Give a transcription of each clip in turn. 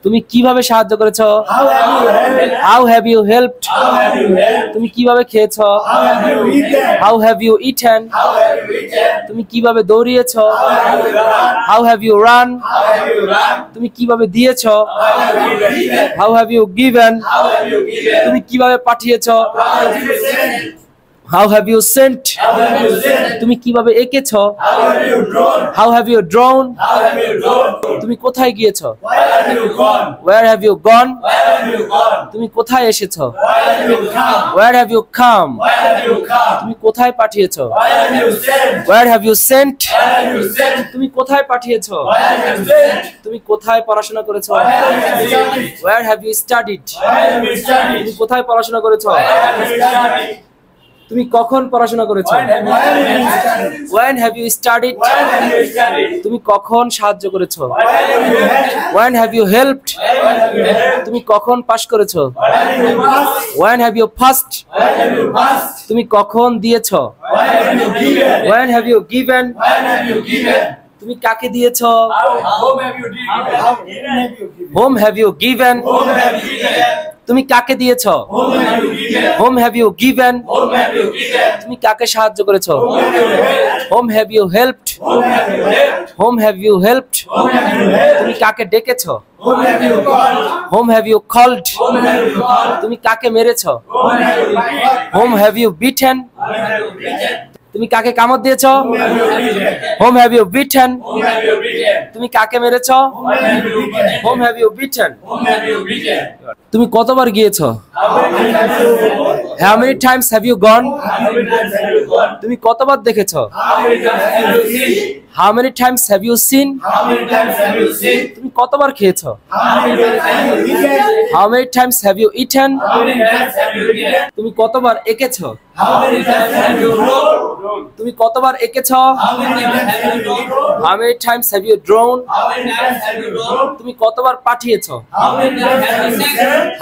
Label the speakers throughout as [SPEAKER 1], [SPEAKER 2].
[SPEAKER 1] তুমি কিভাবে সাহায্য করেছো? How have you helped? তুমি কিভাবে খেয়েছো? How have you eaten? তুমি কিভাবে দৌড়িয়েছো? How have you run? তুমি কিভাবে দিয়েছো? How have you given? তুমি কিভাবে পাঠিয়েছো? How have you sent? তুমি কিভাবে এঁকেছো? How have you drawn? তুমি কোথায় গিয়েছো? Where have you gone? তুমি কোথায় এসেছো? Where have you come? তুমি কোথায় পাঠিয়েছো? Where have you sent? তুমি কোথায় পাঠিয়েছো? তুমি কোথায় পড়াশোনা করেছো? Where have you studied? তুমি কোথায় পড়াশোনা করেছো? তুমি কখন পড়াশোনা করেছো? When have you studied? তুমি কখন সাহায্য করেছো? When have you helped? তুমি কখন পাস করেছো? When have you passed? তুমি কখন দিয়েছো? When have you given? তুমি কাকে দিয়েছো? Whom have you given? তুমি কাকে দিয়েছো? Whom have you given? তুমি কাকে সাহায্য করেছো? Whom have you helped? Whom have you helped? তুমি কাকে ডেকেছো? Whom have you called? তুমি কাকে মেরেছো? Whom have you beaten? তুমি কাকে কামড় দিয়েছো? Whom have you beaten? তুমি কাকে মেরেছো? Whom have you beaten? তুমি কতবার গিয়েছো? How many times have you gone? তুমি কতবার দেখেছো? How many times have you seen? তুমি কতবার খেয়েছো? How many times have you eaten? তুমি কতবার এঁকেছো? তুমি কতবার এঁকেছো? How many times have you drawn? তুমি কতবার পাঠিয়েছো?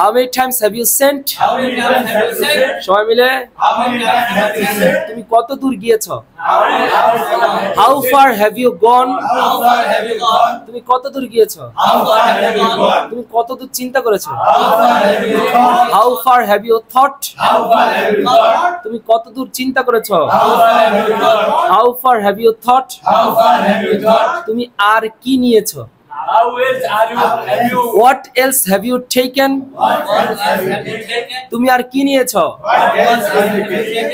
[SPEAKER 1] How many times have you sent? সবাই মিলে তুমি কত দূর গিয়েছো? How far have you gone? তুমি কত দূর গিয়েছো? তুমি কত দূর চিন্তা করেছো? How far have you thought? তুমি কত দূর চিন্তা করেছো? How far have you thought? তুমি আর কি নিয়েছো? What else have you taken? তুমি আর কি নিয়েছো?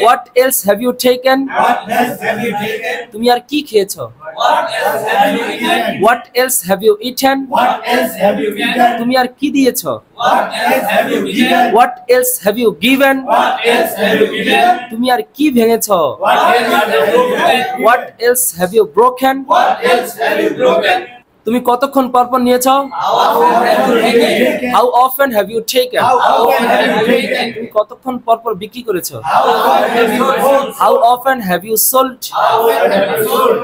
[SPEAKER 1] What else have you taken? তুমি আর কি খেয়েছো? What else have you eaten? তুমি আর কি দিয়েছো? What else have you given? তুমি আর কি ভেঙেছো? What else have you broken? তুমি কতক্ষণ পর পর নিয়েছো? How often have you taken? তুমি কতক্ষণ পর পর বিক্রি করেছো? How often have you sold?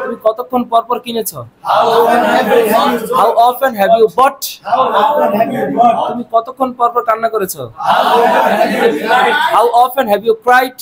[SPEAKER 1] তুমি কতক্ষণ পর পর কিনেছো? How often have you bought? তুমি কতক্ষণ পর পর কান্না করেছো? How often have you cried?